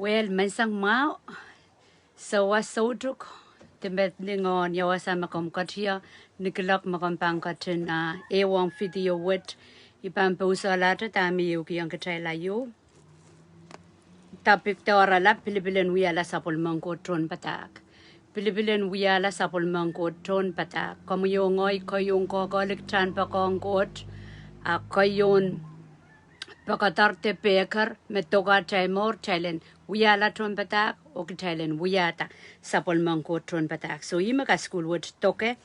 Well, mensang mau sawa sautuk tembet ningon yawasa makom katia nikelak makom pangkatin ewang video wet ipang pausalata tami yuki yang kecai layu. Tapik tawara Pilipil wiahla sapwelimen tron patak. Pilipil wiahla sapwelimen tron patak. Komuyongoi koyong kokolik tan pakong Koht koyon pakatarte pekar metoka chaimor chailen wiahla tron patak o chailen wiahta sapwelimen tron patak. So imaka school would toke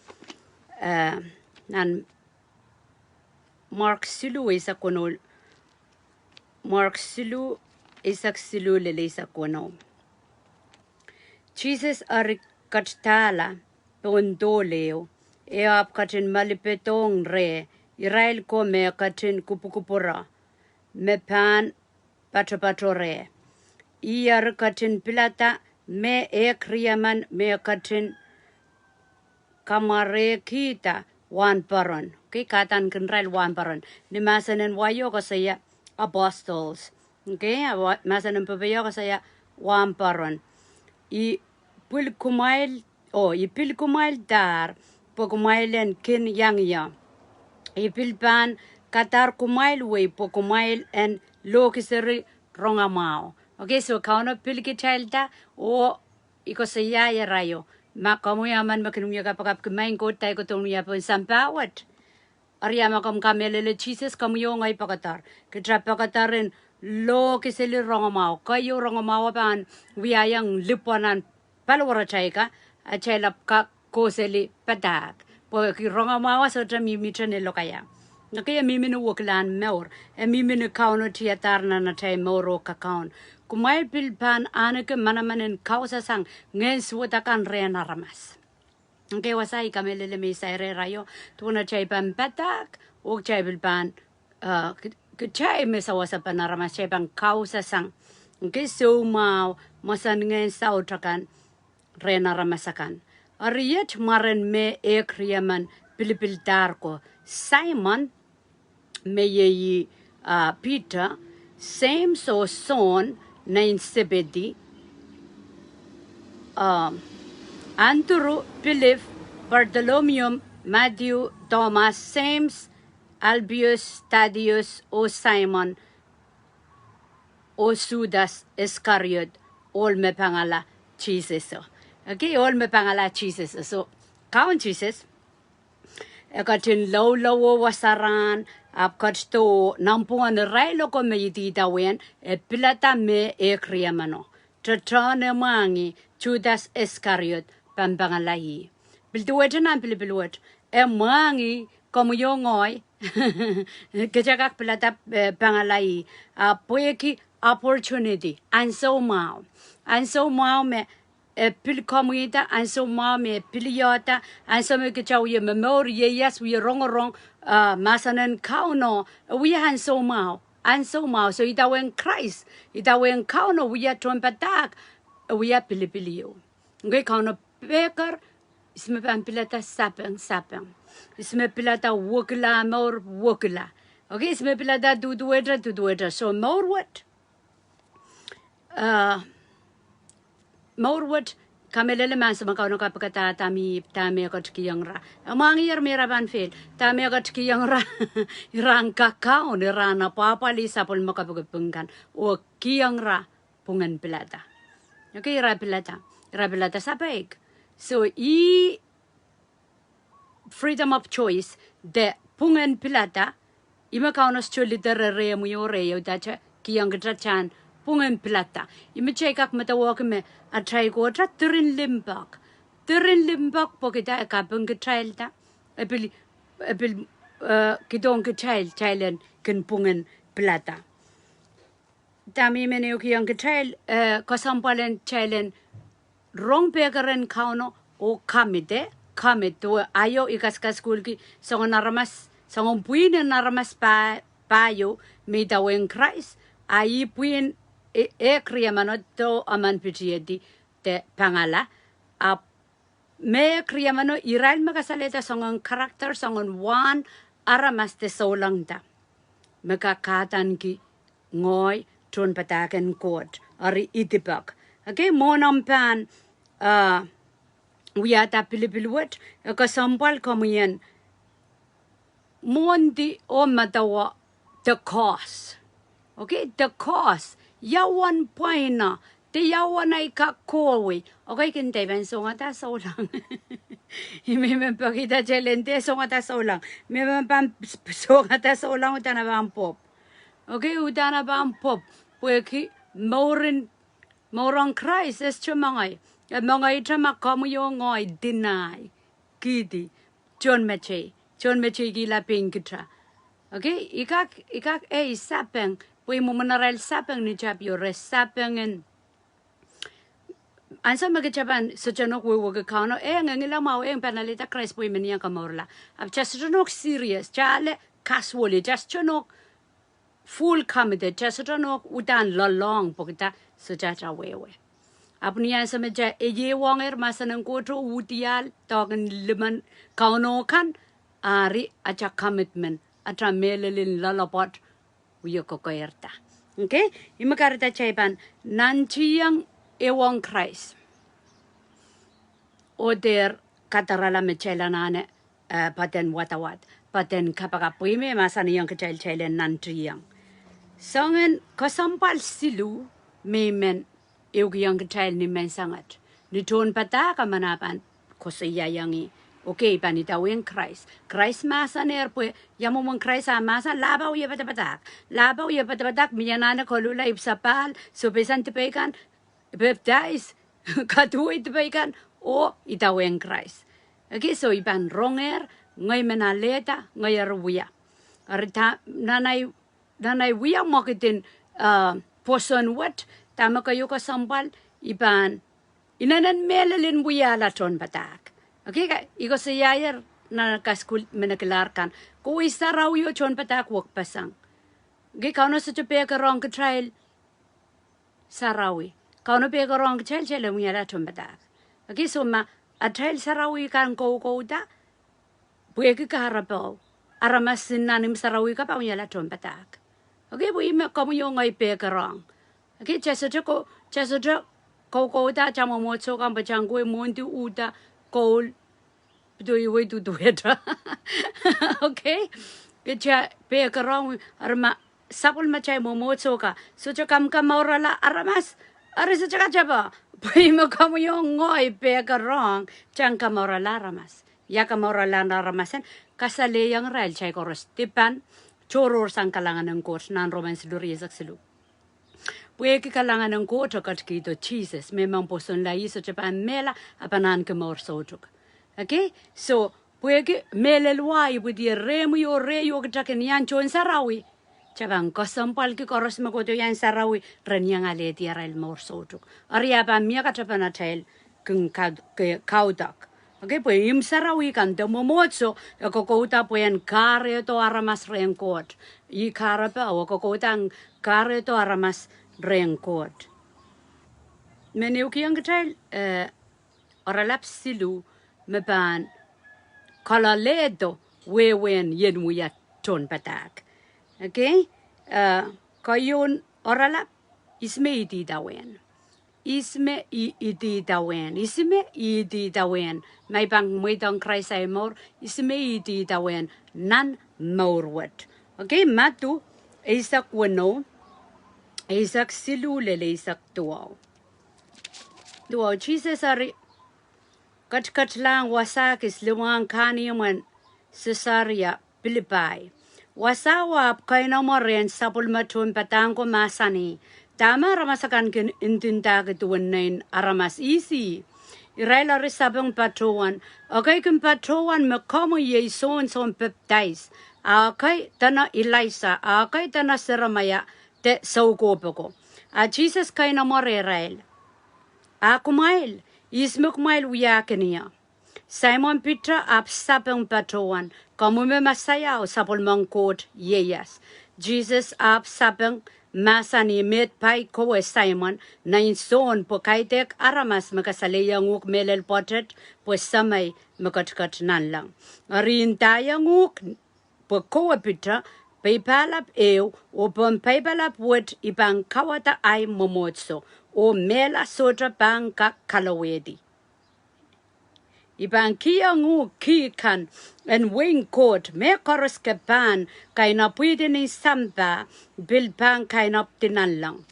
nan Mark.16 Ihs kono Mark.16 Ihs lele isa kono. Jesus ari katala pondoleo ap katin malipetong re Israel ko me katin kupukupura me pan patro re iar katin pilata me kriyaman me katin kamare kita wan paron ki katan kenral wan paron ni masanen wayo ko saya apostles. Okay, masanen papayo ko saya wan paron i pilkumail dar pokumailen kin yang ya i pilpan katar kumail we pokumail en lokiseri rongamao. Okay, so kauno pilki chalda o iko saya ya rayo ma kamu yaman makinumya kapakap kumain ko tay ko tumuya po sampawat arya makam kamelele Jesus kamu yo ngai pakatar kitra pakatarin lo kiseli rongamao kayo rongamao pan wiayang lipanan palwara chaika achaila ka koseli patak po ki rongamao so tami mitene lokaya nakaya miminu woklan meur miminu kauno tiatar na tai moro ka kaun kumai pilpan anake manamanen kausa sang ngen suwatakan rena ramas okay wasai kamelele me saire rayo tuna chai pan patak o chai pilpan kecai mesawasa panaramas chai pan kausa sang okay so mau masan ngen sautakan rena ramasakan ariyet maren me kriyaman Pilipil darko Simon me ye Peter same so son nain sebedi Andrew Philip Bartholomew Mathew Thomas James Albius Thaddeus o Simon o Judas Iscariot all me pangala Jesus. Okay, all me pangala Jesus. So count Jesus katin low wasaran ap katsto nampuan railo ko me ideidawehn pilata me kriyamano tatane mangi Judas Iscariot pambangalahi bilduwet nan Pilipilwet mangi komuyongoi kejagak pilata pangalahi poeki opportunity and so mau me pil komwita and so me piliota and so me kechaw ye memory yes we wrong masanen kauno we han so mau so idawehn Christ idawehn kauno we tohnpadahk we Pilipilio ngai kauno pekar isme pan pilata sapeng isme pilata wokla more wokla okay isme pilata dudueta so more what Maurwat kamelele man sama kauno kapakata tami agot kiyangra amang yer meraban fel tami agot kiyangra irang kakao ni rana papali sapol makapagpungan o kiyangra pungan pilata okay ra pilata sapek so freedom of choice de pungan pilata ima kauno stolidere re muyore yo dacha kiyangra chan pungan pilata ima chekak matawak me atrai ko tra turin limbak pokita kapung ketrailta epil kidong ketrailen ken pungan pilata tami mene yoki yang ketrail kosampalen chailen rong pekaren kauno o kamite ayo ikaska school ki songon puin naramas payo me dawen Christ ayi puin kriyamano to aman pitiedi te pangala me kriyamano Israel makasaleta songon karakter songon wan aramas te solangta makakatan ki ngoy tohnpadhak en Koht ari itibak. Okay, monam pan wiahla Pilipil wet kasampal komuyen mondi o matawa the cause. Okay, the cause. Yawan paina. Te yawan ay kakowi. Okay, kintaban so nga ta so lang. Imemang pakita chalente so nga ta so lang. Memang pam so nga ta so lang utana bang pop. Okay, utana bang pop. Pweki moran Christ es chumangay. Mga itama kamu yung ngoy deny. Kidi. John Mathew gila pingkitra. Okay, ikak sapeng. Pwede mo manarel sapeng ni chap yo res sapeng en. Ansa magachapan sa chanok wiwag akano ngilang mau panalita Christ pwede maniyang kamorla. Ab just chanok serious, chale casually, just chanok full committed, just chanok utan lalong pokita sa chacha wewe. Ab niyan sa medya wanger masanang kotro utial token liman kaunokan ari acha commitment atra melelin lalapot wiyokokoerta. Okay? Imakarita chaypan nanchiyang ewang Christ. Oder katarala mechelanane paten watawat. Paten kapakapuime masaniyang kachaylen nanchiyang. Sangen kasampal silu memen eugiyang kachayl ni mensangat. Ni tohnpadhak manapan kosayayangi. Okay, panitawin Christ. Christ masa nerpwe, yamumong Christ masa labaw ya patapatak. Labaw ya patapatak, miyanana kolula ipsapal, supesan tipekan, baptize, katuwi tipekan, o itawin Christ. Okay, so ipan ronger, ngay manaleta, ngay arwia. Arita, nanay wiyang makitin poson wat, tama kayo kasampal, ipan, inanan melalin wiahla tohnpadhak. Okay, iko sa yayar na kaskul menakilarkan. Kung isa raw yo tohnpadhak wak pasang. Okay, kau na sa chupe ka rong ka trial sarawi. Kau na pe ka rong ka trial chela wiahla tohnpadhak. Okay, so a trial sarawi kan ko da. Pwede ka harapaw. Aramas sinanim sarawi ka pa wiahla tohnpadhak. Okay, pwede me kamu yung ngay pe ka rong. Okay, chesa ko da chamo mo so kan bachang ko monti uda. Kohl, bedoel je dueta. Okay? Kecha pe karong arma sapul machay mo soka. So kam kamorala aramas. Aris sa chaba. Pwede mo kamo yung ngoy pe karong chang kamorala aramas. Ya kamorala aramasan kasali yang rail chay koros tipan choror sang kalangan ng Koht nan romance duriyak silu. Pwede kalangan ng Koht kat kito Jesus. Memang poson la iso chapan mela apanan kemor sojuk. Okay? So, pwede melelwai pwede remu yo katakin yan chon sarawi. Chapan kasampal ki koros makoto yan sarawi renyang aleti aral mor sojuk. Ari apa miya katapan atel kung kaudak. Okay? Pwede yung sarawi kan temomotso kakokota pwede kare to aramas ren Koht. I kare pa o kakota kare to aramas ren Koht. Men ook yang getal oralap silu meban kalaledo wewen yenmuya tohnpadhak. Okay? Kayon oralap isme ideidawehn. Isme ideidawehn. May bang moitong Christ ay mor isme ideidawehn nan morwat. Okay? Mathew isak wano isak silu lele isak tuaw. Tuaw Jesus ari kat lang wasakis luwang kaniyaman Caesarea Pilipil. Wasawap kay namoren sapul tohnpadhak ko masani. Tama ramasakan kin intindag tuwanin aramas isi. Iraila risabang patuan. Okay kin patuan makamu yeson son baptize. Okay tana Elisa. Okay tana Seramaya. Te saukopako. Jesus kay namore Israel. Akumail. Ismukmail uyakiniya. Simon Peter ap sapang patuan. Kamu masaya o sapul mangkot yeyas. Jesus ap sapang masani met pai kowe Simon na inson po kaitek aramas makasalaya nguk melel potet po samay makatkat nan lang. Arintaya nguk po kowe Peter Pipalap eu, o pon pipalap wood ibang kawata ay momotso, o mela sotra bang kalawedi. Ibang kia ngu ki kan, en wing court, me koros ke pan, kay na pwede ni samba, bilbang kay na tinalang.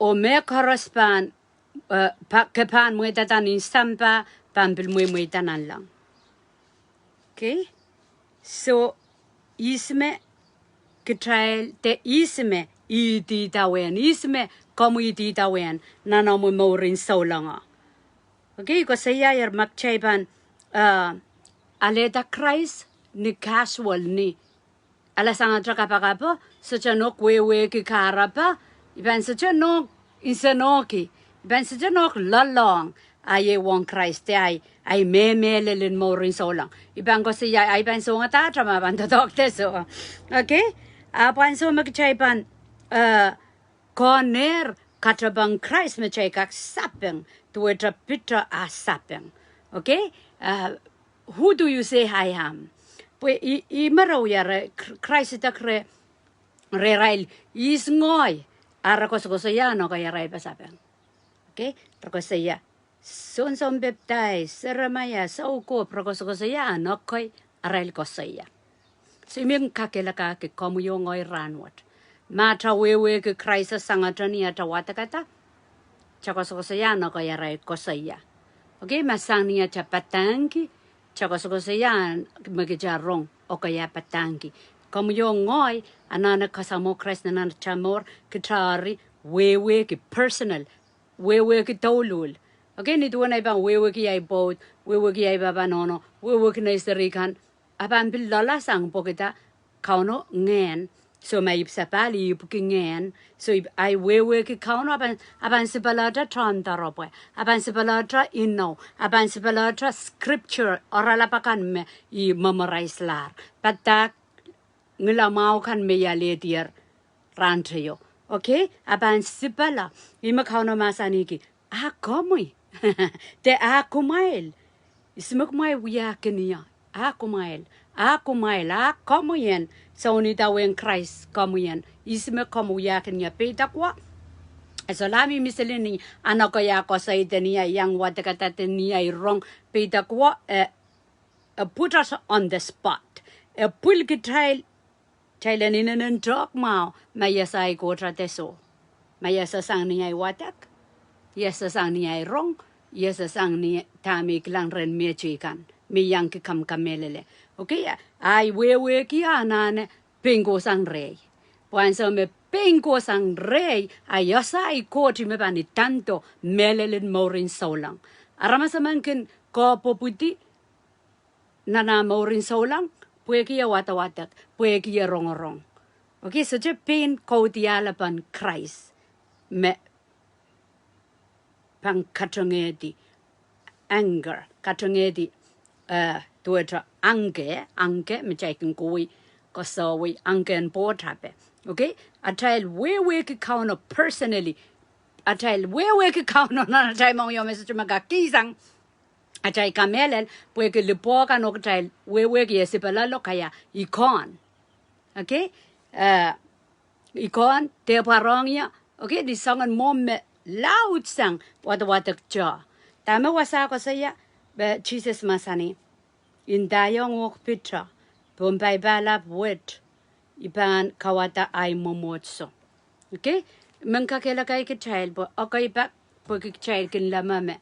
O me koros pan, ke pan mwe tatani samba, pan bil mwe tanalang. Okay? So, isme getrail te isme ideidawehn isme komwi ideidawehn nana mo morin solanga. Okay, ko saya yer makchaiban aleda Christ ni casual ni ala sanga traka so chanok wewe ki karapa iban so chanok insanoki iban so chanok lalong aye won Christ ay memelelin morin solang iban ko saya ay ban so ngata trama ban to doctor so okay apan so magchaiban koner katrabang Christ machay kak sapeng tuwetra pitra a sapeng okay who do you say I am pwe I maraw yara Christ takre rail is ngoy ara ko ya no kaya ray pasapeng okay ko saya son baptize seramaya so ko prokos ya no koy aral ko saya simim kakela ka ke komuyo ngoy ranwat mata wewe ke Christ sangatani ata watakata chakosaya no kaya ray ko saya okay masang niya chapatangi chakosaya magijarong o kaya patangi komuyo ngoy anana kasamo Christ na chamor kitari wewe ke personal wewe ke tolul okay ni tuwa na ibang wewe ki ay boat wewe ki ay babanono wewe ki na isterikan aban bilala sang pokita kauno ngen so may ipsapali ngen so ay wewe ki kauno aban sibalata trantaropwe aban sibalata inno aban sibalata scripture oralapakan me I memorize lar patak ngilamau kan me yaletier rantrayo okay aban sibala ima kauno masaniki komwi te kumail ismuk mai wiya kenia kumail komuyen so ni dawen Christ komuyen isme komuya kenia petakwa Salami miselini anako ya ko sa itenia yang watakata tenia wrong petakwa put us on the spot pulkitrail Thailand in talk mau mayasai ko trateso mayasa sang niya watak Yes sang ni ay wrong yes sang ni tami klang ren me chikan mi yang ki kam kamelele okay ay wewe ki anane pingo sang rey puan so me pingo sang rey ayasa ay koti me bani tanto melelen morin solang arama samankin ko poputi nana morin solang pue ki watawatak pue ki rong okay so je pin ko dialapan Christ me pang katongedi anger katongedi tuetra ange mechaikin kui kosawi angen potape okay atal wewe ki kauno personally atal wewe ki kauno na tai mong yo message magakisang atai kamelen pueke lipoka no atal wewe ki esipalalo kaya ikon okay ikon te parongya okay di sangan momme loud sang watak jaw. Tama wasa ko saya be Jesus masani. Indayong wok pitra. Bombay balap wet. Iban kawata ay momotso. Okay? Mengkakela kay child bo okay ba pag child kin lamame.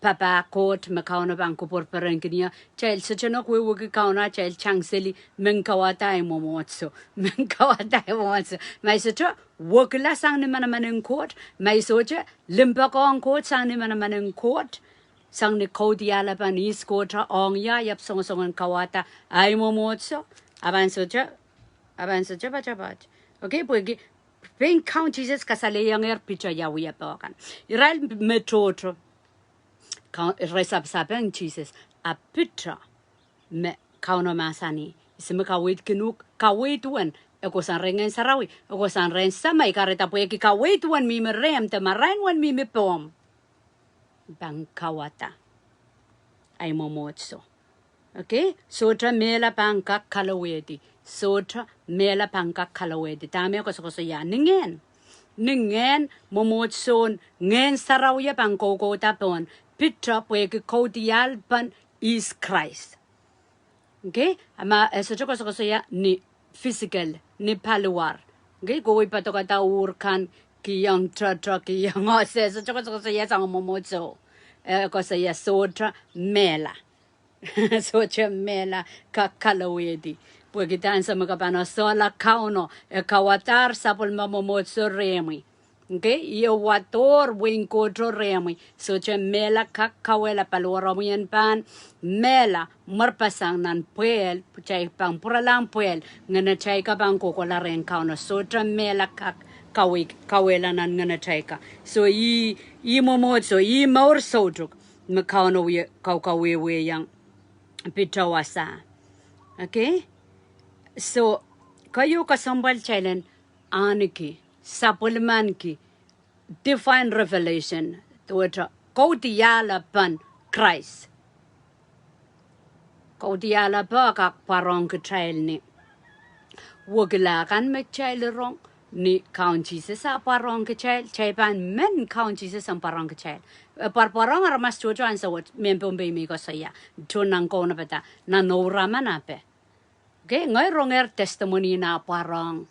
Papa Koht makauna bang kupor parang kanya child sa chanok wewe kauna child changseli mengkawata ay momotso may socha wokla sang ni manaman Koht may socha limpakong Koht sang ni manaman Koht sang ni kodiala ban is Koht ong ya yap song kawata ay momotso aban socha bachabat okay pwegi ping count Jesus kasale yang picha ya wiya pakan iral metro resap-sapang Jesus a pitra me kauno masani isme kawit kinuk kawituan eko san rengen sarawi eko san ren samay kareta pueki kawituan mi merem te marangwan mi pom bang kawata ay momotso Okay, sotra mela pangka kalawedi. Sotra mela pangka kalawedi. Tame ko sa ya ningen. Ningen momot son ngen sarawya pangkoko tapon. Pitra pweke kodial pan is Christ. Okay, ama sotra ko sa ya ni physical ni paluar. Okay, go pa to kata urkan kiyang tra kiyang ose sotra ko sa ya sang momot so. Ko sa ya sotra mela. Socha mela kakalawedi. Puegitan sa makapano sola kauno e kawatar sapol mamomot so remi. Okay, iyo wator wingkotro remi. Socha mela kakawela palwaramuyan pan mela marpasang nan puel chay pang puralang puel ngana chay ka bang kokola ren kauno socha mela kawela nan ngana chay ka. So i momot so i maur sotruk makauno kaukawewe yang pitawasa. Okay? So, kayo kasambal chailan aniki, sapwelimen ki, divine revelation, tuwata, wiahla pan Christ. Wiahla pa kak parang ke chail ni. Waglakan me chail rong, ni count Jesus sa parang ke chail, chaipan men count Jesus ang parang ke chail. Parang aramas jojo an sa wat membombe mi ko saya tunang ko na bata na norama na pe. Okay, ngay ronger testimony na parang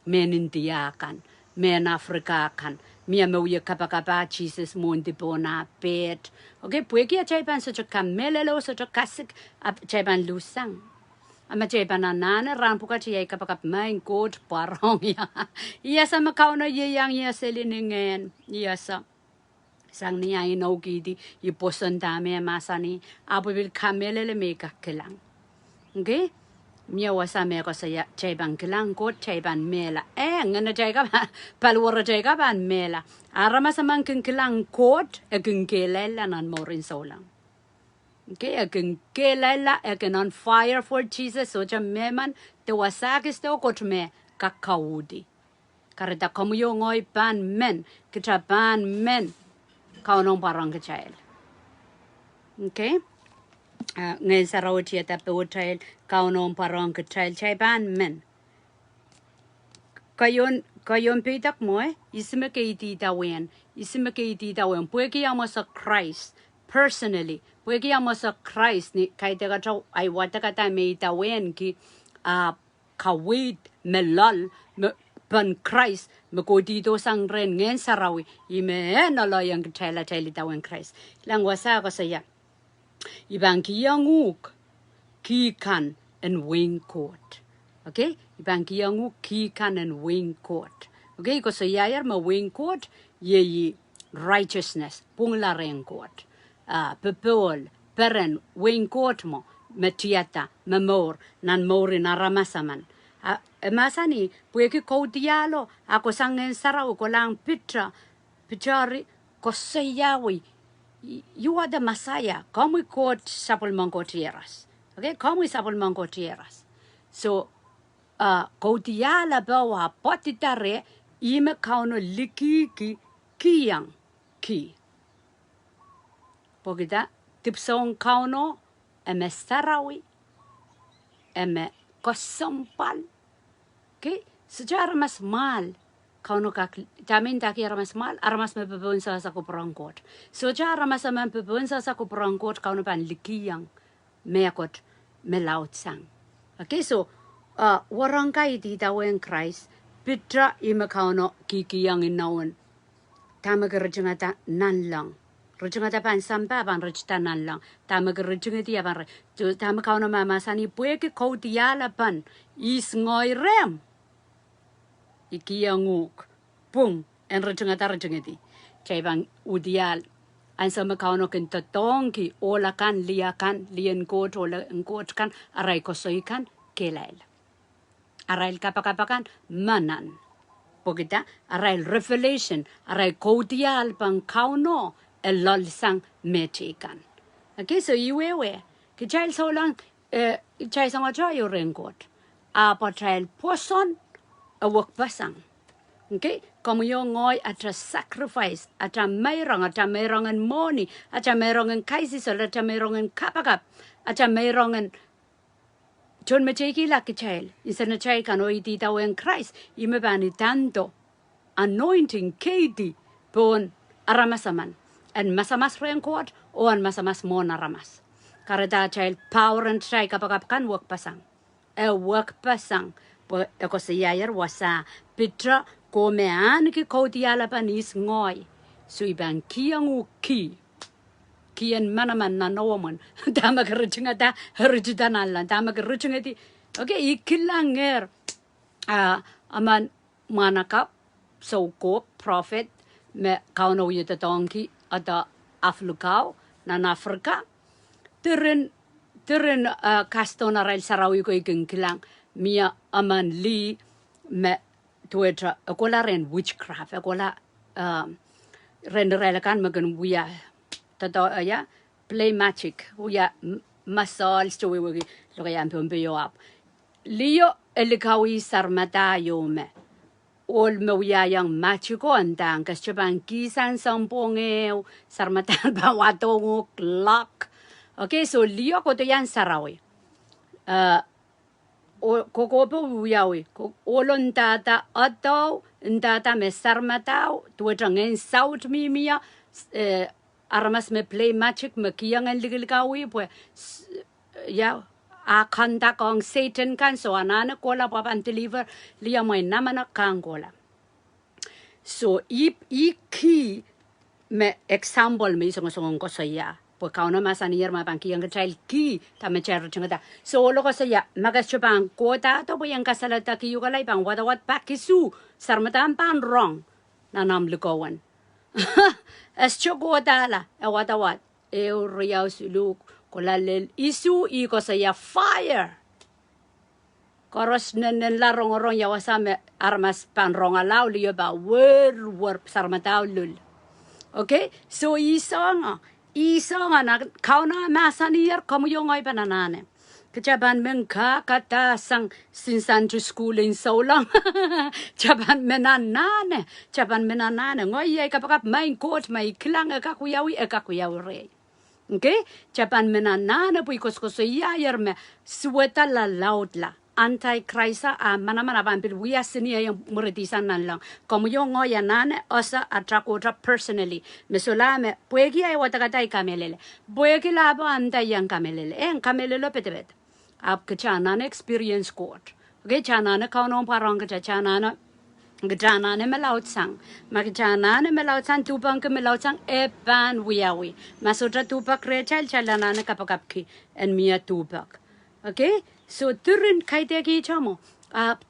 men India kan, men Africa kan, miya mauya kapakapa Jesus mundi po na pet. Okay, puwegi a chaipan sa chakam melelo sa chakasik ap chaipan lusang. Ama chaipan na nana rampuka chiyay kapakap main Koht parang ya. Iya sa makao na yiyang iya seliningen. Iya sa sang niya inogidi iposon dame masani abubil kamelele meka kelang. Okay? Miya wasa me ko saya chaiban kelang Koht chaiban mela. Ngana chaiga palwara chaiga ban mela. Arama samang kelang Koht kelela nan morin solang. Okay, kelela on fire for Jesus so cha meman te wasakis te okot me kakawudi. Karita kamuyo ngoy pan men kita pan men kaunong parang kecail. Okay? Ngayon sa rawat siya tapo chail, kaunong parang kecail, chaiban men. Kayon pitak mo isime ka ideidawehn. Pwede mo sa Christ, personally. Pwede mo sa Christ, ni kahit ka chaw, ay wata ka tayo may idawehn ki kawid, melal, pan Christ, dito sang ren ngen sarawi, ime naloyang chayla dawin Christ. Lang wasa ko saya, ibang kiyanguk, kikan, and wing Koht. Okay? Ibang kiyanguk, kikan, and wing Koht. Okay? Ko saya yar ma wing Koht, ye righteousness, pungla ren Koht. Pilipil, peren, wing Koht mo, metiata, memor, nan mori na ramasaman. Masani, puweke kodialo, ako sangen sarau ko lang pitari, ko sayawi. You are the Messiah. Komwi Koht sapwelimen tierras. Okay, komwi sapwelimen tierras. So, kodiala bawa potitare, ime kauno liki kiyang ki. Pogida, tipsong kauno, eme sarawi, eme kosampal. Okay, sejak aramas mal, kauno kak, jamin taki aramas mal, aramas me pepun sa kuperang Koht. Sejak aramas me pepun sa kuperang Koht, kauno pan likiyang, meakot, melaut sang. Okay, so, warang kai ideidawehn Christ, pitra ima kauno kikiyang inawan, tama kerjengata nan lang. Rejengata pan sampa pan rejta nan lang, tama kerjengati apan tama kauno mama sani pueke Wiahla pan, is ngoy rem. Ikiyanguk, pwung, en rejengati. Chaibang udial, an sama kauno kentotong ki olakan, lian Koht, ola Koht kan, aray kosoy kan, kelail. Aray kapakapakan, manan. Pogita, aray revelation, aray kodial pang kauno, elol sang metikan. Okay, so iwewe, ki chail so lang, chay sang achayo ren Koht. Apa chail poson, awak pasang. Okay, kamu yo ngoy atra sacrifice, atra mayrongan money, atra mayrongan kaisisol, atra mayrongan kapakap, atra mayrongan John Macheki like a child. Is an a child can ideidawehn Christ. Imebani tanto anointing Katie pon aramasaman. And masamas renkot o an masamas mon aramas. Karada child power and try kapakap kan work pasang. A work pasang. Po ako sa yayer wasa pitra ko mean ki kotiala panis ngoy. So ibang kiangu ki. Kian manaman na noman. Tama ka rutsinga ta rutsidanalan. Tama ka rutsinga ti. Okay, ikilanger. Aman manakap so ko prophet me kauno yita tonki ada aflukau nan Afrika. Tirin kastona rail sarawi ko ikilang mia aman li me tuetra akola ren witchcraft akola ren relakan magan wiya tato ya play magic wiya masal story wagi lokayan pumpe yo up liyo elikawi sarmata yo me ol me wiya yang magico andang kas chaban kisan sampongeo sarmatan bawatongo clock. Okay, so liyo ko to yan sarawi. Kokopo wiyawi. Olon tata ataw, tata me sarmataw, tuwetrangen saut mimia, aramas me play magic, me kiyangan ligilgawi, pues, ya, a kanta kong Satan kan, so anana kola papan deliver, liya mo namana kangola. So, ki me example me isong ko saya. Po kauna masanir mapangki yang child ki tamacher chungata so lo ko saya magachupang kota to po yang kasalata ki yugalay pang watawat pakisu sarmatan pan wrong nanam lukawan as chokota la watawat riyaw suluk kolalel isu I ko saya fire koros nen larong yawasame armas pan wrong alaw liyo ba wer sarmataw lul. Okay, so Isang anak kau na masanir kamu yung ay pananane. Kajaban men kata sang sinsan to school in so long. Jaban menanane, ngoy ay kapag main court may kilang ekakuyawi re. Okay, Jaban menanane po ikos ko sa yayer me suweta la laut la. Anti-Christ mana pampil wiya siniya yung muritisan nan lang. Kamu yung ngoy anane osa atrakotra personally. Mesolame puegi ay watakatay kamelele. Puegi labo antay yang kamelele. Kamelele petebet. Ap kachanane experience court. Okay, chanane kaunong parang kachanane. Gjanane melaut sang. Magjanane melaut sang tupang ke melaut sang epan wiyawi. Masotra tupak rechal chalanane kapakapki en mia tupak. Okay? So tirin kaiteki chamo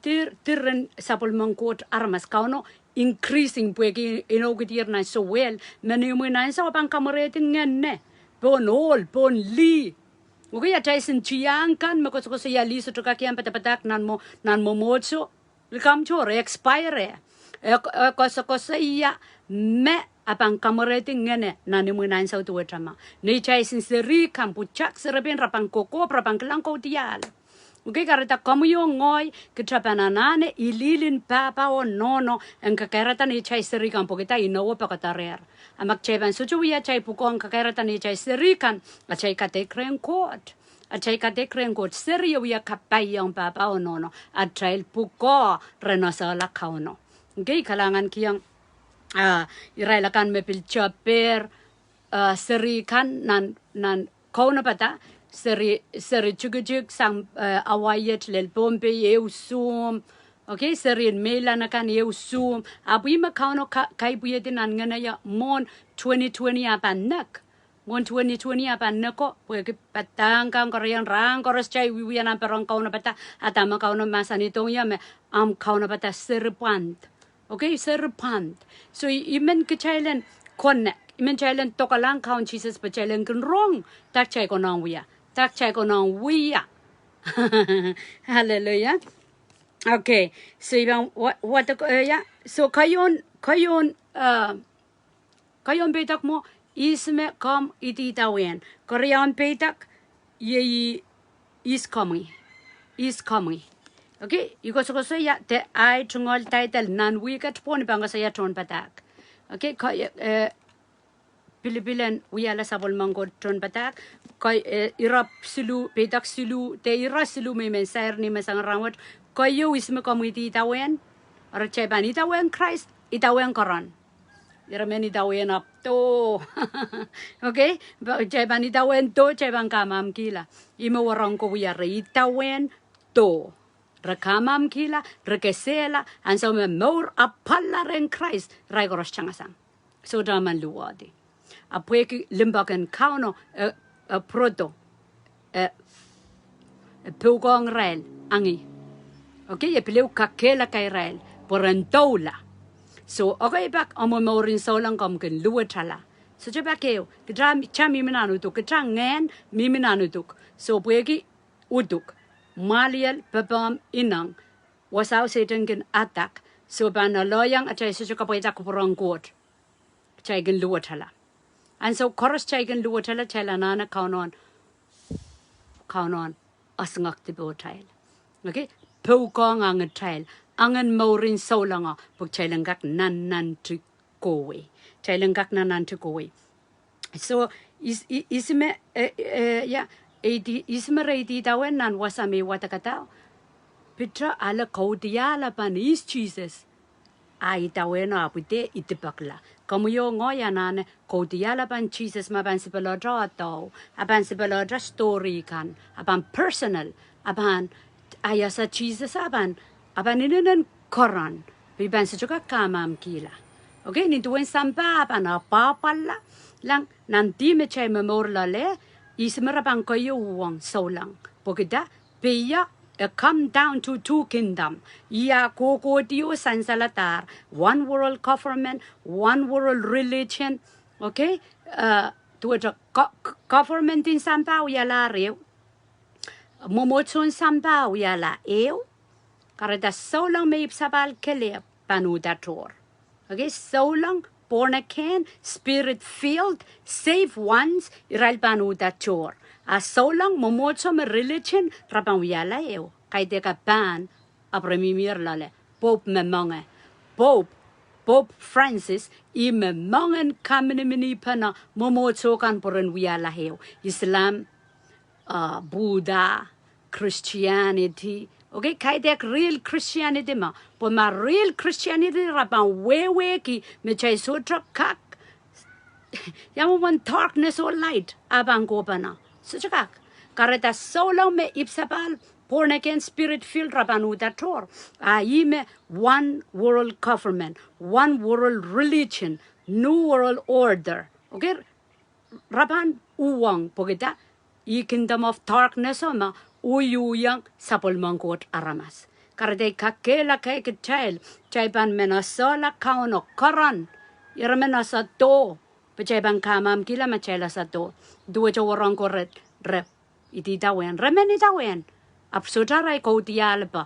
tirin sapulmang court armas kauno increasing puegi inogitir na so well menu na sa pang kamaretin ngenne bon li ugi ya taisin chiang kan makos ko sa li so tukakian patapatak nan mo mocho likam chore expire ko sa iya me apang kamaretin ngene nanimu na sa tuwetama ni taisin seri kampuchak serapin rapang koko rapang kelangko tial. Okay, karata kamu yung ngoy ketrapananane ililin papa o nono ang kakaratan ni chay serikan po kita inawa pa katarer. Amak chayban suchuya chay pukong kakaratan ni chay serikan at chay katekren kot. At chay katekren kot seriyo ya kapay yung papa o nono at chay puko renosala kauno. Okay, kalangan kiyang irailakan me pilchaper serikan nan kauno pata. Seri chugujug sang awayet lel pompe yeusum. Okay, seri mela na kan yeusum. Abu makauno kai buyetin an ngana ya mon 2020 apan nak. Mon 2020 apan nako. Pwede patang kang korean rang koros chay wiwian ang perang kauno pata. Atama kauno masanitong ya me kauno pata serpant. Okay, serpant. So imen kechailen connect. Imen chailen tokalang kaun Jesus pa chailen kun wrong. Tak chay ko nang wiya. Tak chay ko nang wiya. Hallelujah. Okay. So ibang what yeah. So kayon petak mo isme kam ideidawehn. Korean petak ye is coming. Okay, iko saya te ai tungol title nan wicket pon bang saya tohnpadahk. Okay, Pilipil wiahla sabol mango tohnpadahk irap silu pedak silu te ira silu me mensair ni mesang rawat yo isme komwi ideidawehn or ceban ideidawehn Christ ideidawehn koran. Iramen ideidawehn up to. Okay, ceban ideidawehn to ceban kamam kila. Imo warang ko wiahla ideidawehn to. Rekamam kila, rekesela, and so me more apallar in Christ, Raigoros changasang. So daman luwadi. A pueki limbaken kauno, a proto, a pwung rail, angi. Okay, ye pileu kakela kay rail, porantola. So, okay, back amo morin so lang kom ken luwatala. So, jabakeo, kitra chami minanutuk, kitra ngen miminanutuk. So, pueki uduk. Malial babam inang wasaw satan gen atak so bana loyang at chay susu kapaita kupurang Koht chay gen luwatala and so koros chay gen luwatala chay lanana kaunon asngak tibo tail okay pwung ang tail angan morin so langa pag chay langgak nan tu kowe chay langgak nan tu kowe so isme yeah isme ideidawehn nan wasame watakatao. Pitra ala kaudiala pan is Jesus. Ideidawehn apute itibakla. Kamu yo ngoyanane kaudiala pan Jesus maban sibelodra atau. Aban sibelodra story kan. Aban personal. Aban ayasa Jesus aban. Aban ininan koran. Biban sejuga kamam kila. Okay, nintuwen samba aban apapala. Lang nanti me chay memorla le. Ismerabang kayo wang so lang. Pagkita, peya come down to two kingdom. Iya koko diyo sansalatar. One world government, one world religion. Okay? Tuwa government in sampaw yala rew. Momotson sampaw yala ew. Karada so lang may ipsabal kele panudator. Okay? So lang born again, spirit-filled, saved ones, iral panuda chor. So lang momotso me religion, rabang wiahla eo. Kay deka ban, apremimir lale. Pope memonge. Pope Francis, I memongen kamini pana momotso kan poren wiahla eo. Islam, Buddha, Christianity, okay, kay dek real Christianity ma. Po ma real Christianity rabang wewe ki me chay sutra kak. Yaman one darkness or light abang ko pa na. Sutra kak. Kareta so lang me ipsabal born again spirit filled rabanu dator. Aime one world government, one world religion, new world order. Okay, raban uwang pogita. I kingdom of darkness ma. Uyuyang sapol Koht aramas. Karday kakela kay kachayl, chayban menasola kauno koran. Ira menasa to, pachayban kamam kila machayla sa to. Dua chawarang ko rep, ideidawehn, remen ideidawehn. Absudaray kaudialba.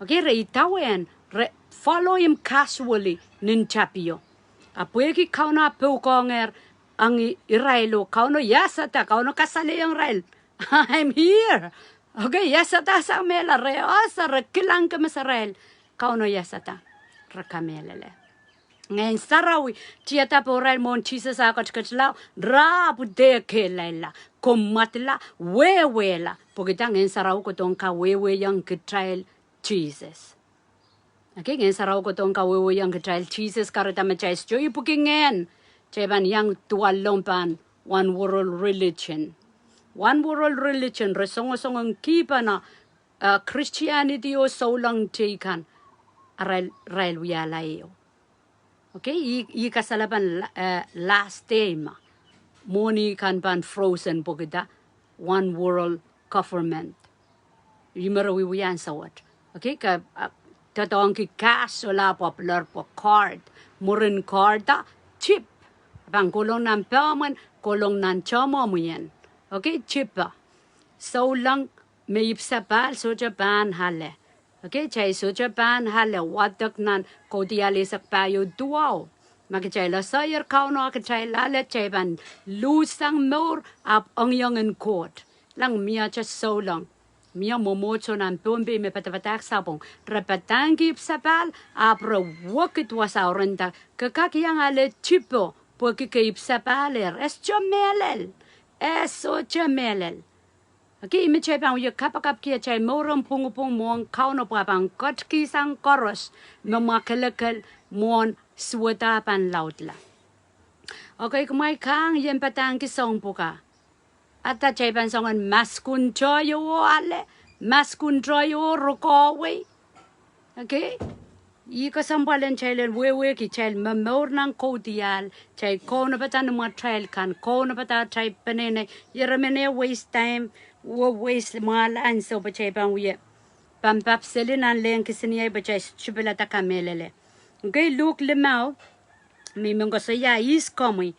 Okay, ideidawehn, follow him casually, ninchapio. Apueki kauna pwung ang irailo, kauno yasata, kauno kasali ang rail. I'm here. Okay, yasata sa mela reosa rekilang ka masarel. Kauno yasata rekamelele. Ngayon sarawi tiyata po rail mon Jesus akot katlaw ra bude kelela kumatla wewela. Pagita ngayon saraw ko tong kawewe yang kitrail Jesus. Okay, ngayon saraw ko tong kawewe yang kitrail Jesus karita machais joy pukingen. Cheban yang tuwalompan one world religion. One world religion, resong-song kipa na Christianity o so lang tikan rail wiahla eo. Okay, i kasalaban last time moni kan ban frozen pogida one world government. Yimara wiyan sawat. Okay, ka tatong ki cash wala popular po card, murin card da chip. Bang kulong ng paman, kulong ng chamo mo yan. Okay, chipa. So lang may ipsabal so Japan hale. Okay, chay so Japan hale wadak nan kodiali sak payo duaw. Makichay la sayer kauno akichay lale chay ban lusang more up ang young and Koht. Lang miya cha so lang. mia momocho nan pombe me patapatak sabong repatangi sapal apro wokit wasaurenta kakakiang ale tipo porque que ipsapaler es chomelel eso chomelel okay me chepan yo kapakap kia chai morom pungupung mon kauno papang kotki sang koros mamakelekal mon suota pan lautla okay kumai kang yen patang ki song puka ata chepan songan maskun choyo ale maskun choyo rokowe okay Ika sampalan chailen wewe ki chail mamor nang kodial chai kona patan mo trail kan kona pata chai penene yeramene waste time wo waste mal and so pa chai pan we pam pap selin an len kisini ba chai chubela ta kamelele okay look le mau mi mongo say yeah he's coming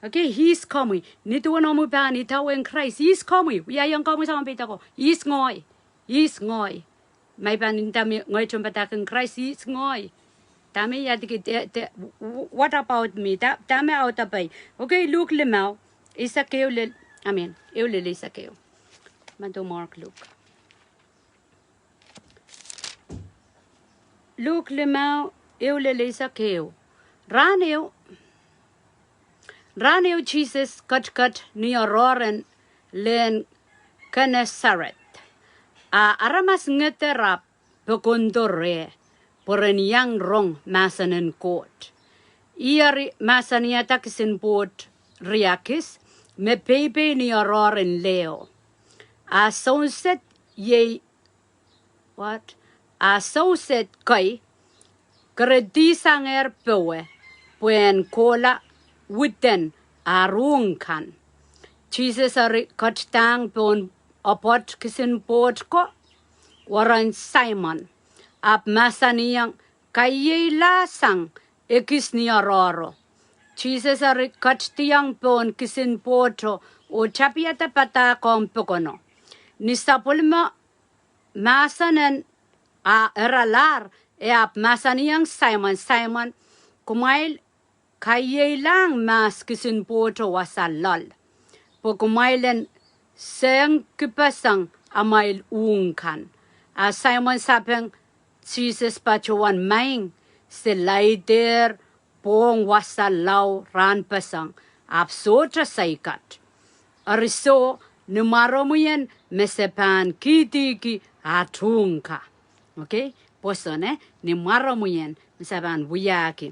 okay he's coming ni tu no mo pa ni taw in Christ he's coming we are young coming sa pita ko he's ngoi May panin tami ngoy chumpatakan Christ is ngoy. Tami yadiki what about me? Tami out apay. Okay, look limao. Isa kayo amen. Eu lili isa kayo. Mando Mark look. Look limao. Eu lili isa kayo. Raneo Jesus kat ni roren len Kenesaret. Aramas ngeterap pekondore poren yang rong masanen Koht. Iari masania takisin bot riakis me pepe ni aroren leo. A sunset ye what? A sunset kai kredisanger pewe puen kola witten arungkan. Jesus ari katang pon Apot kisin pot ko waran Simon ap masaniyang kayela sang ekis niya roro. Jesus ari katiyang pon kisin poto o chapiata pata kompokono. Nisapulma masanen a eralar e ap masaniyang Simon kumail kayelang mas kisin poto wasalal. Po kumailen Seng kipasang amail ungkan. Simon sapeng Jesus pachuan maing selider pwung wasalaw ran pasang absotra saikat. Ariso numaro mo yan mesepan kitiki atungka. Okay? Poso numaro mo yan mesepan wiyaki.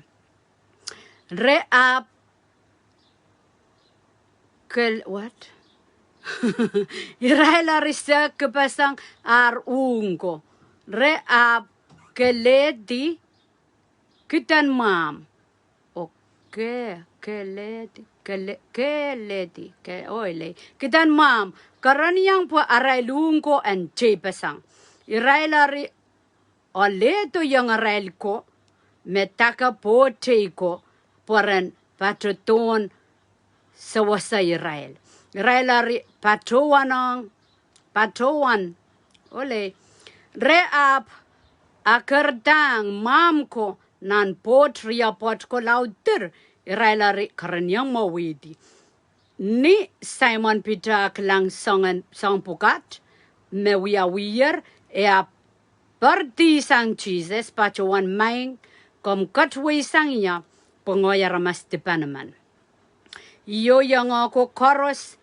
Reap what? Iraila risa kepasang arungko. Reap keledi kitan mam. Okay, keledi oile. Kitan mam. Karaniang po arailungko and chepasang. Iraila ri oleto yang arail ko metaka po ko poran patroton sa wasa Israel. Railari patuan ole reap akerdang mamko nan potria potko lauter railari karanyang mawidi ni Simon Peter klang sang pukat me wier e a parti sang Jesus patuan maing kom katwe sang ya pengoyar mas depanaman yo yang ako koros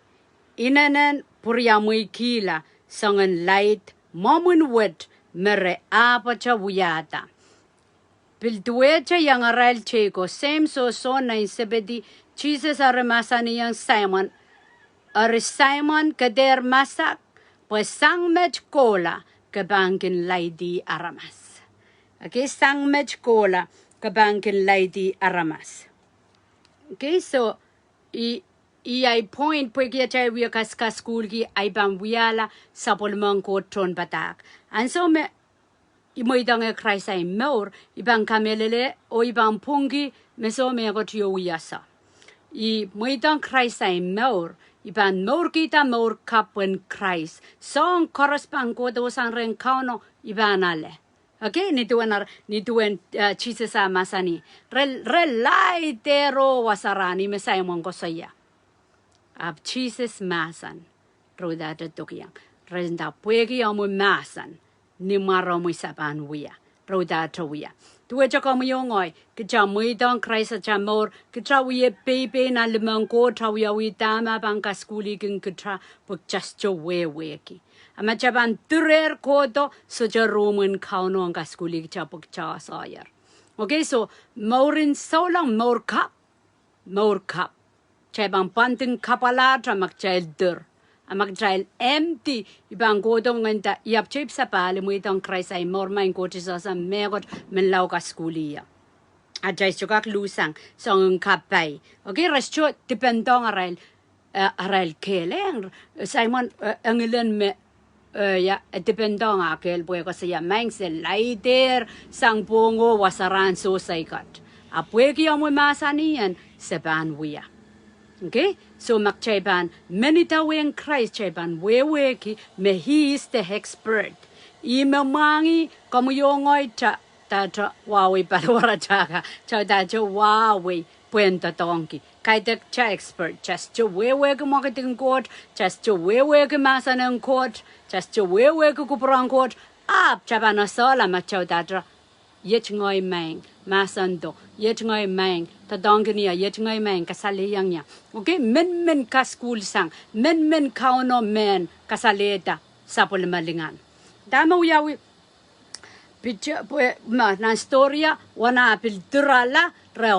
inanen puriamui kila sangan light momun wet mere apacha wuyata. Piltuecha yang aral cheko same so na sebedi Jesus aramasani yang Simon kader masak pues sang mech kola kabangkin laidi aramas. Okay, sang mech kola kabangkin laidi aramas. Okay, so I point pwede tayo wiya ka school ki ay bang wiahla sapwelimen ko tohnpadahk. And so me imo idang e Christ ay more ibang kamelele o ibang pungi me so me ko tiyo wiyasa. Mo idang Christ ay more ibang more kita more kapwen Christ. So ang correspond ko do sang ren kauno ibang ale. Okay, ni tuan Jesus masani. Relay tero wasarani me Simon ko saya. Ab Jesus masan. Roda da tukyang. Renda pwegi amu masan ni maramu saban wia. Roda tawia. Tua cha kamu yongoi. Kita muidang kraisa cha mor. Kita wia baby na limangko tawia wi dama bangka skuli kin kita puk just cho weki. Ama cha ban turer kodo so cha roman kauno ang skuli cha puk cha sayar. Okay, so morin so lang more cup. Cha bang pantin kapala cha magchail dur. Magtrail empty ibang godong nganta iap chip sa pali mo itong Christ ay more main coaches sa megot menlaw ka skuliya. Ajay sukak lusang sa ng kapay. Okay, restyo dependong aral keleng. Simon ang ilan me ya dependong akel buhay ko siya maing selider sang pungo wasaran so saykat. Apuwe kiyo mo masaniyan sa banwiya. Okay, so magchayban menitaweng Christ chayban weweki me he is the expert. Imamangi kamuyongoy ta wawi palwara chaka ta wawi puenta tonki. Kaya cha expert just to weweki marketing court, just to weweki masanang court, just to weweki kuprang court. Up chabana sola machaw ta yet ngoy mang masando yet ngoy mang ta dongnia yet ngoy mang kasali yang ya. Okay, men ka school sang men kauno men kasaleta sapol malingan dama uyawi picture ma na storia wana apil durala re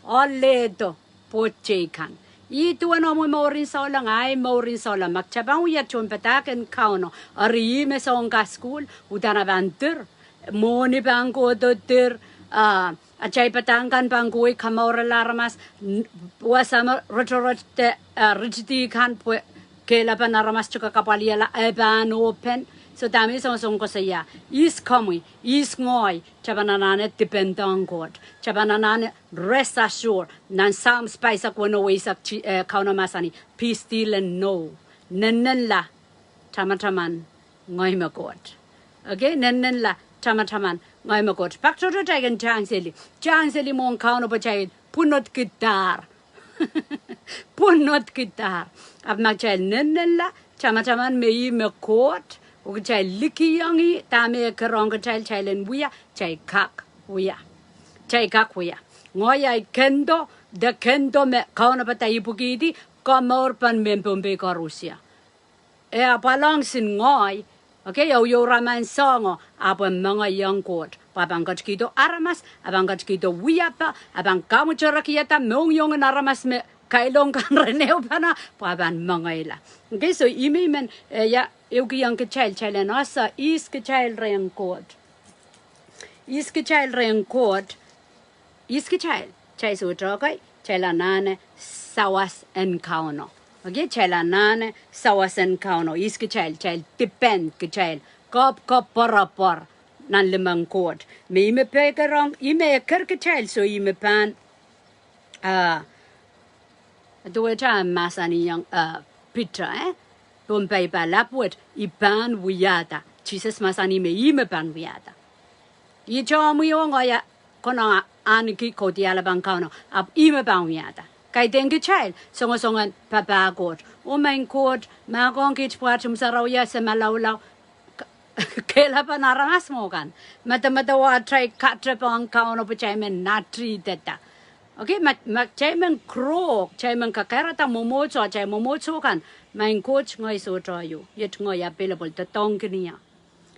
oleto pochekan itu ano mo morin sa lang ay morin sa lang magchabang uya tohnpadahk kauno ari me sa ka school udana banter Moni bangko dotir acay patangkan bangkoy kamora laramas wasama rotorot rijdi kan kela panaramas chuka kapaliala eban open so dami song ko saya is komwi is ngoy chabananane dependong god chabananane rest assured nan sam spice ko no ways up kauna masani peace still and no nenla tamataman ngoy makot okay nenla Tama-taman, ngay magot. Pakto tayo Jangseli mong kauno pa chay punot gitar. Punot gitar. Ab magchay nenela, tama-taman may makot. O chay liki yangi, tame karong chay len wiya, chay kak wiya. Ngoy ay kendo, de kendo me kauno pa tayo bukidi, kamor pan mempumbe ka Rusya. Palang sin ngoy, okay, yo raman songo abang mga yang court. Abang kito aramas, abang kito wiyapa, abang kamu charakiyata mong yung aramas me kailong kan reneo pana, abang mga ila. Okay, so imimen ya yuki yang kechal nasa is kechal reng court. Is kechal reng court. Is kechal chay so trokay chalanane sawas en kauno. Okay, chalanane sawasan kauno is kechal depend kechal kop por nan limang court me pekarong ime kerkechal so ime pan dueta masani yang pitra Bombay ba lapwet ipan wiyata Jesus masani me ime pan wiyata I chomu yongoya kono aniki kodiala bang kauno ab ime pan wiyata Kay dengue child, songan papa god. O main god, magong kich puatum sarawya sa malawlaw. Kela pa naramas mo kan. Mata try katra pa ang kauno pa chaymen natri deta. Okay, chaymen krok, chaymen kakarata momocho, chay momocho kan. Main coach ngoy so tayo. Yet ngoy available ta tong kaniya.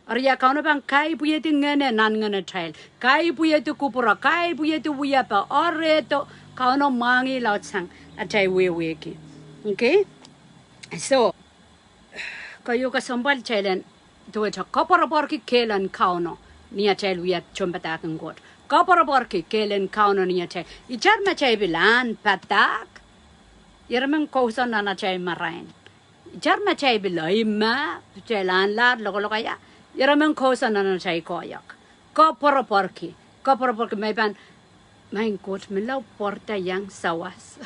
Arya kauno bang kay buye ti ngene nan ngene child. Kay buye ti kupura, kay buye ti buya pa. Oreto. Kauno mangi laut sang atay weweki. Okay? So, kayo kasambal chailan tuwa cha kaparabarki kelan kauno niya chail wiyat tohnpadahk god. Kaparabarki kelan kauno niya chail. Ichar ma chay bilan patak. Yaramang kausan na chay marain. Ichar ma chay bilay ma chailan lar loko-lokaya. Yaramang kausan na chay koyak. Kaparabarki may ban Main coach milaw porta yang sawas.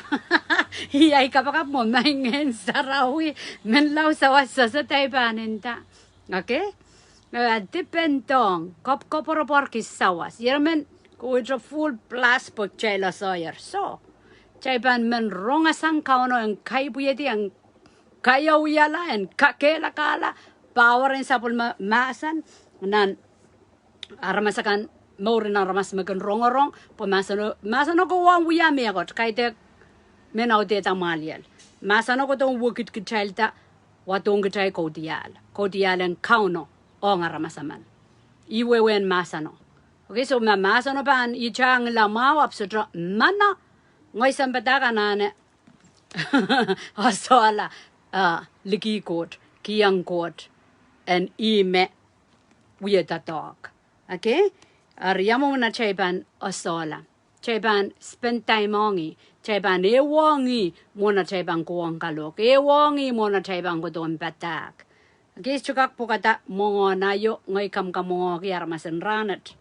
Hiyay kapag mo maingen sarawi milaw sawas sa taybaninta. Okay? Dependong koporoporki sawas. Yermen kuwitra full plus po chayla soyer. So, chayban men rongasang kauno ang kaibuyedi ang kaya wiahla and kakela kala power and sapul masan nan aramasakan maurin aramas makan rongorong po masano ko wang wiya megot kaite menau de tamalial masano ko tong wukit kichalta watong kichay kodial and kauno ong aramasaman iwewen masano. Okay, so masano pan ichang lamao apsudra mana ngoy sampataka nane asola liki Koht kiyang Koht and ime wiahd. Okay, ariamo na chayban asola chayban spend time ongi chayban ewangi mona chayban kuang kalok ewangi mona chayban ko tohnpadahk. Okay, chukak pokata mongo na yo ngoy kam mongo ki aramasan ranat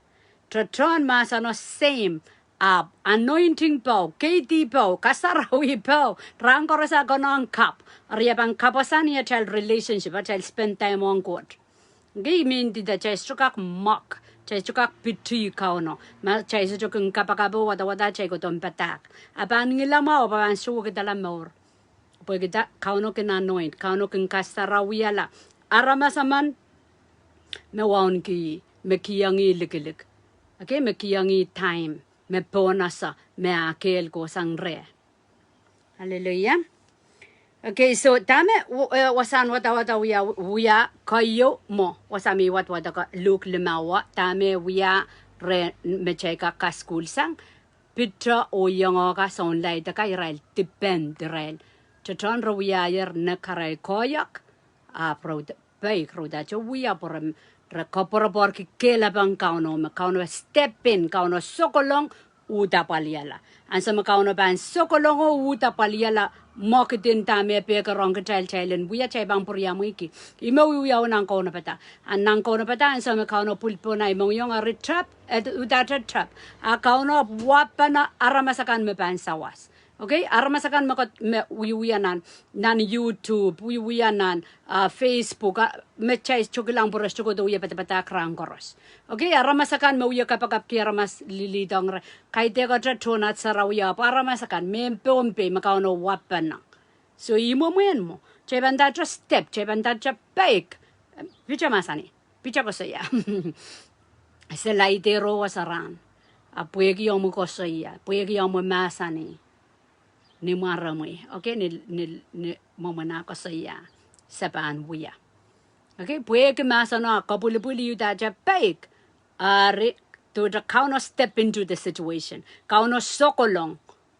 Tratron masano same anointing pow, KT pow, kasarawi pow, rangkorasa gonong cup, ariabang kapasan ya child relationship, a child spend time on Koht. Gay mean did the child chukak mock, child chukak pitu kauno, ma child chukung kapakabo wada chego tohnpadahk. Aban ngilama o baban suwag dalamor. Pwede kauno kin anoint, kauno kin kasarawiala. Aramasaman, mewaon ki, mekiyangi likilik. Okay, mekiyangi time, me ponasa, me akel ko sangre. Hallelujah. Okay, so tame wasan wata wiya kayo mo wasami wat ka look limawa tame wiya re mecheka ka school sang pitra o yongo ka son lai ta ka Israel depend Israel. Chachon ro wiya yer na karai koyak pro bay kroda cho wiya poram Rekopor ki kela bang kauno step in kauno sokolong uta paliala. Ansa kauno ban sokolong uta paliala mokitin tame pe karong kachailen buya chay bang puriamiki. Imo wiya nang kauno pata. An nang kauno pata ansa kauno pulpo na imong yung retrap at uta trap. A kauno wapana aramasakan me ban sawas. Okay, aramasakan makot wiyanan nan YouTube, wiyanan Facebook, mechay chukilang puras chukodo wiya patapata krangkoros. Okay, aramasakan wiya kapagap ki aramas lilidong kay tega tratonat sarawiya aramasakan mempompe makauno wapan. So imo mo, chay banda step, chay banda bake. Picha masani, picha ko saya. Sa laitero wasaran. Puwegi yomo ko saya, puwegi yomo masani. Ni maramay, okay, ni mamana ko saya saban wiya. Okay, puwede masana kapuli yuta bake to the kauno step into the situation. Kauno sokolong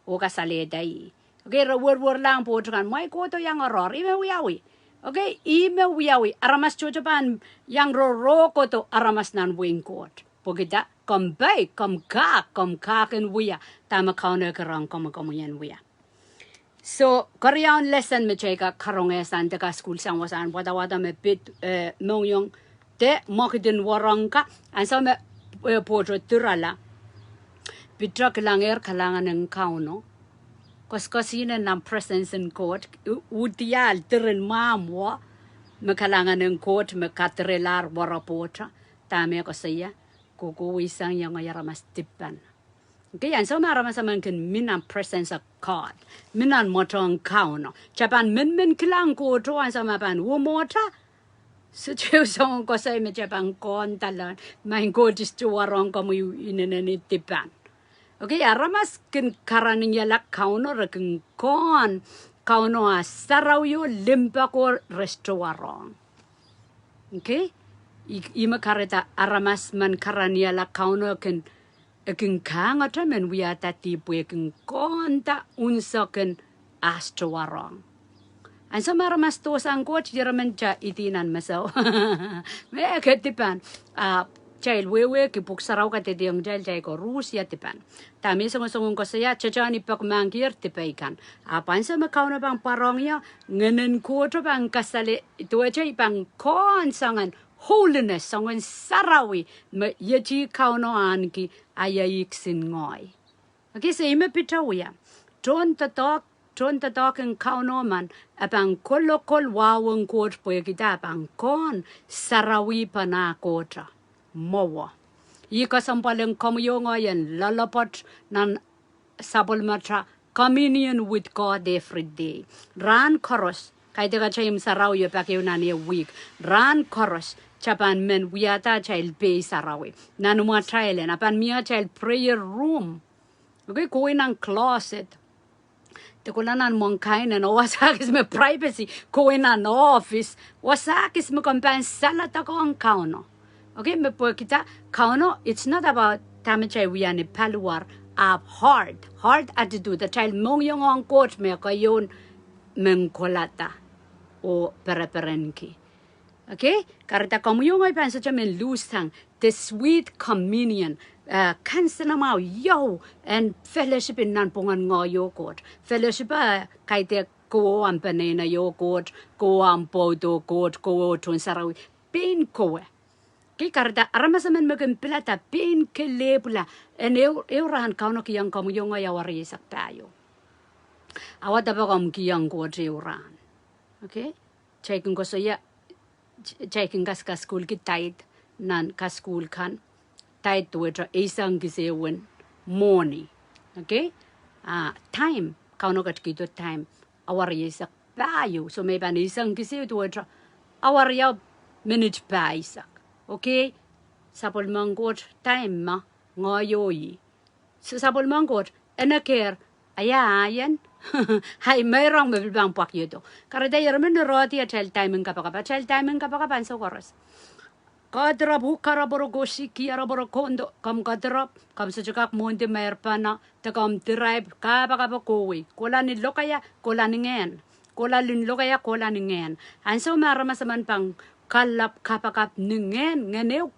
o kasali day. Okay, word lang po kan may koto yang aror ime wiyawi. Okay, ime wiyawi aramas chochopan yang ro koto aramas nan wing Koht. Pogida kom bake kom kak and wiya tama kauno karang kom yan wiya. So, Korean lesson me cheka karongesan teka school sang wasan wada me bit mongyong te mokidin warangka ansa me potro turala bitra kalanger kalangan ng kauno koskosina ng presence in Koht utial tirin mamwa me kalangan ng Koht me katrelar warapotra tame ko saya kukuwisang yung ayaramas tipan. Okay, and so maramasaman kan minan presence of God. Minan motong kauno. Japan min kilang ko to and so mapan wumota. So song ko say me Japan kon talan. Main ko just to warong ko mo inanani tipan. Okay, aramas kan karanin yalak kauno rekin kon kauno saraw limpa ko restaurant. Okay, ima kareta aramas man karania la kauno kan Aking kanga tamen wiya tati po aking konta unsaken astrawarong. Ang sa maramas to sa ang Koht, jiraman cha itinan masaw. May katipan, child wewe kipuksaraw ka titiyong child chay ko Rusya tipan. Tami sungung ko saya, chachani pak mangkir tipaikan. Apan sa makaw na bang parong ya, nganan Koht bang kasali, ito chay bang konsangan, holiness sangon sarawi yaji kauno anki ayayik sin ngoy. Okay, so ime pitawiya. Tohnpadahk ang kauno man apang kolokol wawang Koht po kita apang kon sarawi pa na Koht mowa. Ika sampalang komyo ngayon lalapot ng sabol matra communion with God every day. Ran koros Kaite ka chay saraw yo pa kayo nani week. Ran chorus. Chapan men wiata child pay sarawi. Nanuma child and apan mia child prayer room. Okay, go in ang closet. Te kulanan mong kain and wasakis me privacy. Go in an office. Wasakis mo kampan salata ko ang kauno. Okay, me po kita kauno. It's not about tamachay wiani paluar. Hard attitude. The child mong yung ang coach me kayon mengkolata o pereperenki. Okay, karita kamu yung ay pansa men lusang the sweet communion. Kansa na mau yo and fellowship in nan pungan ngo yo court. Fellowship kaite ko am panena yo court, ko am podo court, ko tun sarawi pin ko. Okay, karita aramasamen magan pilata pin kelebula and eurahan kauno kiyang kamu yung ay awari sak tayo. Awat apa kam kiyang ko euran. Okay, checking ko saya checking kas school ki tight nan kas school kan tight to it isang gisewen morning. Okay, time kauno kat kito time awari sak tayo. So may ban isang gise to it awari minute pa isak. Okay, sapol manggot time ma ngoyoyi. So sapol manggot enaker ayan. Hai merong bang pak yuto. Karena dia remen roti child timing kapakapa. Child timing kapakapan so koros. Kadrap hukara boro gosi kiara boro kondo kam kadrap kam sejak monde merpana te kam drive kapakapa kowi. Kola ni lokaya kola ningen. Kola lin lokaya kola ningen. Anso marama saman pang kalap kapakap ningen ngeneu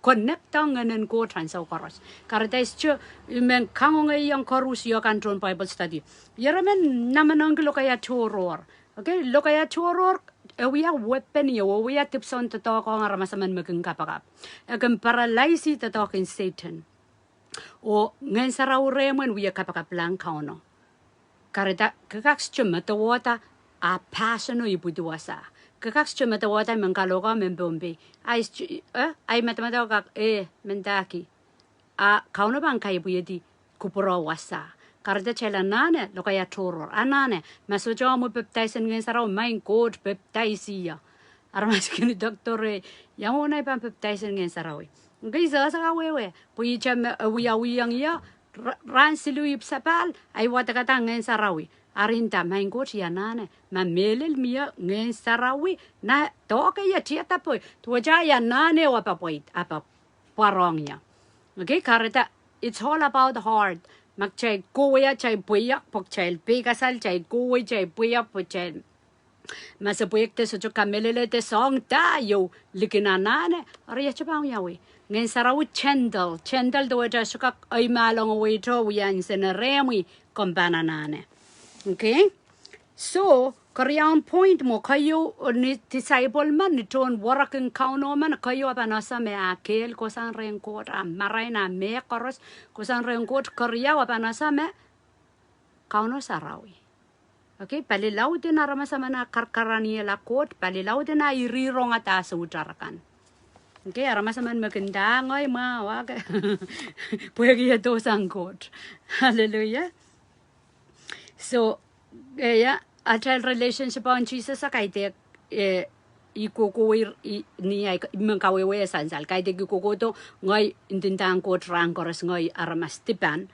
connectang ngenen ko transo koros. Karena itu men kangongay yang korus yo kanton Bible study. Yaramen naman ang lokaya choror. Okay, lokaya choror we are weapon yo we are tips on to talk on ramasaman magang kapakap. Agam paralyze to talk in Satan. O ngen saraw remon we are kapakap lang kauno. Karena kakaks cuma to wata a passion o ibuduasa. Kakaks cuma to wata mengkaloka membombe. Ay matamataw kak mendaki. Kauno bang kaya buyedi kupuro wasa. Karda chela nane lokaya toror. Anane masojo mo baptizen ngen saraw main coach baptiziya. Armas kini doktore yang una ipan baptizen ngen saraw. Ngai sa wewe. Puyi cham wiyang ya ran silu sapal ay wata kata ngen saraw. Arinta main coach ya nane mamelel mia ngen sarawi na toke ya tiata po tuaja ya nane wapapoit apa parongya. Okay, karita it's all about heart. Magchay kuya chay puyak pok chay pegasal chay kuya chay puyak po chay masapuyak te sojo kamelele te song tayo likinanane ariya chabang yawi ngen sarawi chendal do ja suka ay malong wito yan senaremi kombananane. Okay, so Korean point mo kayo ni disciple man ni ton waraking kauno man kayo apanasa me akel kosan renkot maray na me koros kosan renkot Korea apanasa me kauno sarawi. Okay, palilaw din na ramasama na karkarani la kot palilaw din na irirong ata sa utarakan. Okay, ramasama maganda ngoy mawag pwede ito sang kot. Hallelujah. So, a child relationship on Jesus kaite ikukuwir ni ay mengkawewe sansal kaite ikukuko to ngoy intintang ko trang koras ngoy aramas tipan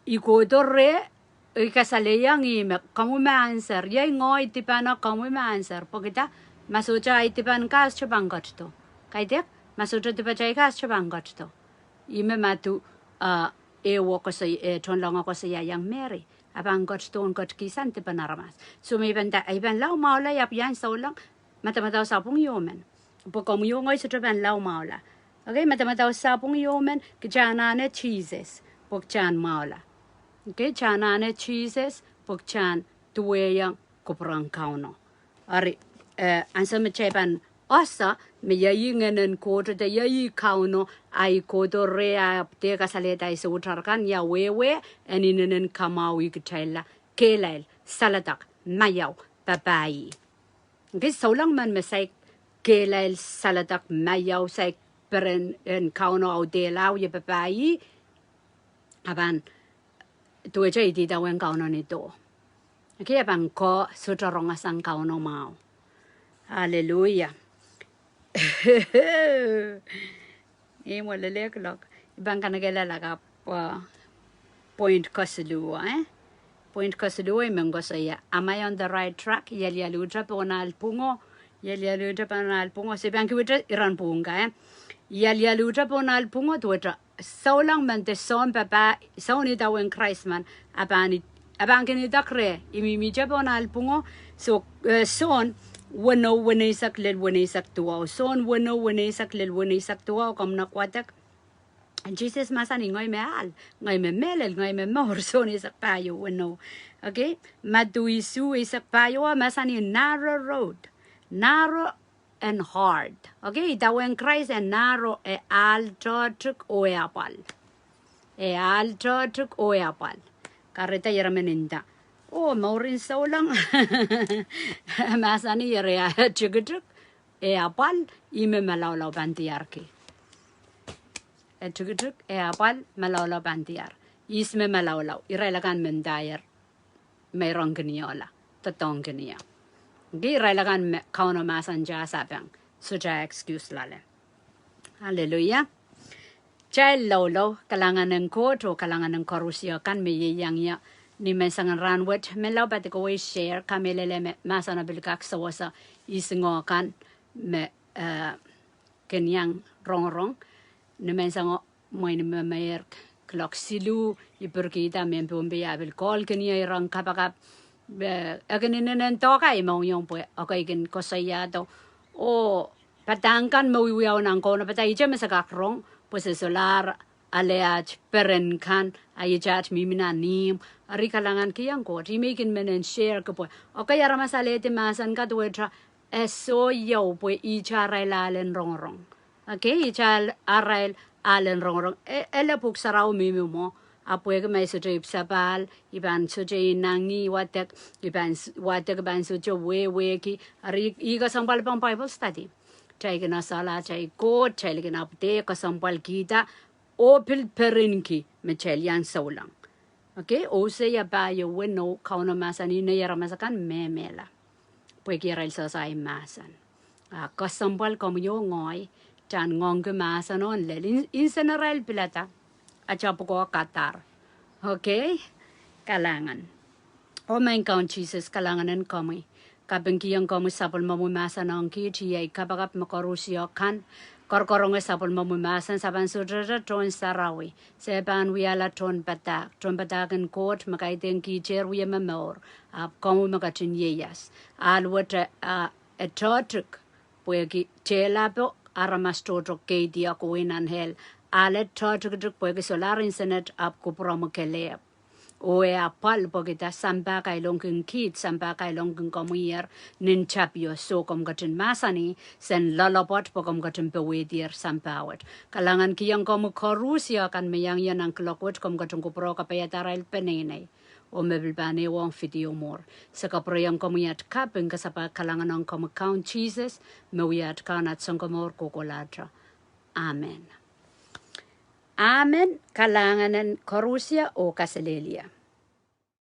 iko re ikasaleyang kamu ma-answer yay ngoy tipana kamu ma-answer pagita masucha ay tipan kas chabangot to kaite masucha tipachay kas chabangot to ime matu ewo ko sa tonlong ako sa yang Mary abang got stone got kisan te panaramas so may banda ay ban law maula yap yan so lang matamataw sa pung yomen pagkom yung ay sa ban law maula okay matamataw sa pung yomen kjana ne cheeses pagchan maula okay chana ne cheeses pagchan tuweyang kuprang kauno ari ansa mechepan asa me yayi ngenen koto de yayi kauno ay koto rea te kasaleta iso utarkan ya wewe eninen kamawi kchaila kelel salatak mayaw babayi. Okay, so lang man mesay kelel salatak mayaw say peren en kauno au de law ye babayi aban tuweja ideidawehn kauno nito. Okay, bang ko sutarong asang kauno mau. Hallelujah. Mo lelek lok. Ibang kanagela laga point kosilua, Point kosilua imengo saya. Am I on the right track? Yalialuja ponal pungo. Yalialuja ponal pungo. Sebang kiwita iran punga, Yalialuja ponal pungo tuwita. So lang man te son papa, son ideidawehn Christman, abang kini dakre, imimija ponal pungo. So son wano wanisak lel wanisak tuwa. Son wano wanisak lel wanisak tuwa. Kom nakwatak. Jesus masani ngoy meal, ngoy me melel, ngoy me mor son isak payo wano. Okay? Mathew isak payo masani narrow road. Narrow and hard. Okay? Ideidawehn Christ and narrow e alto tuk oeapal. E alto tuk oeapal. Karita yarameninda. Oh, maurin so lang. Masani yare chugutuk. E apal ime malawlaw bantiarki. E chugutuk e apal malawlaw bantiar. Isme malawlaw. Irailagan mendayar. Mayroong ganiola. Totong gania. Irailagan kauno masan jasabang. Suja excuse lale. Hallelujah. Chai lolo kalangan ng Koht o kalangan ng korusyo kan meyang ya ni mensangan ranwet melaw pati ko share kamelele me masana bilkak sawasa isingo kan me kenyang rong ni mensango mo ni mayer klok silu iperkita men pombe abil kol kenya irang kapakap aganinen toka imong yung po okay kin kosaya to o patangkan mawiwiaw nang ko na patay ije mesakakrong pues solar aleach peren kan ayachat mimina nim ari kalangan kiyang ko timakin menen share ko po okay ara masalete masan ka tuwetra eso yo po icharay lalen rongrong okay ichal arail alen rongrong ele puk sarau mimimo apoy ka may sujay sapal iban sujay nangi watek ban sujay we ki ari iga sampal pang Bible study chay kina sala chay Koht chay kina apte kasampal kita o pilperinki mechelian saulang. Okay, o se ya ba yo weno kauna masan ina yara masakan memela. Pwe kira ilsa sa masan. Kasampal kom yo ngoy chan ngong ke masan on lel insenaral pilata achapo ko Qatar. Okay, kalangan. O main count Jesus kalanganan komwi. Kabengkiyang komu sapol mamumasan ang kiyay kabagap makorusyo kan korkorong sapol mamumasan saban sudra ton sarawi seban wiahla tohnpadahk and Koht makaiteng kicher wiya mamor komu makatin yeyas alwata etotuk puegi chelapo aramastotok kedia kuinan hel ale totuk puegi solar internet ap kupromo kelep oe apal pagita sampa kay longking kit sampa kay longking komwier nin chapyo so kom gatin masani sen lalapot pagom gatin pewedier sampawet kalangan kiyang komu korusya kan meyang yan ang klokwet kom gatin kupro kapayataral penenay o mebilbane wong video more sa kaproyang komuyat kapeng kasapa kalangan ang komu count Jesus mewiyat kanat sangkomor kukulatra. Amen. Amen. Kalanganan korusya o kaselelia.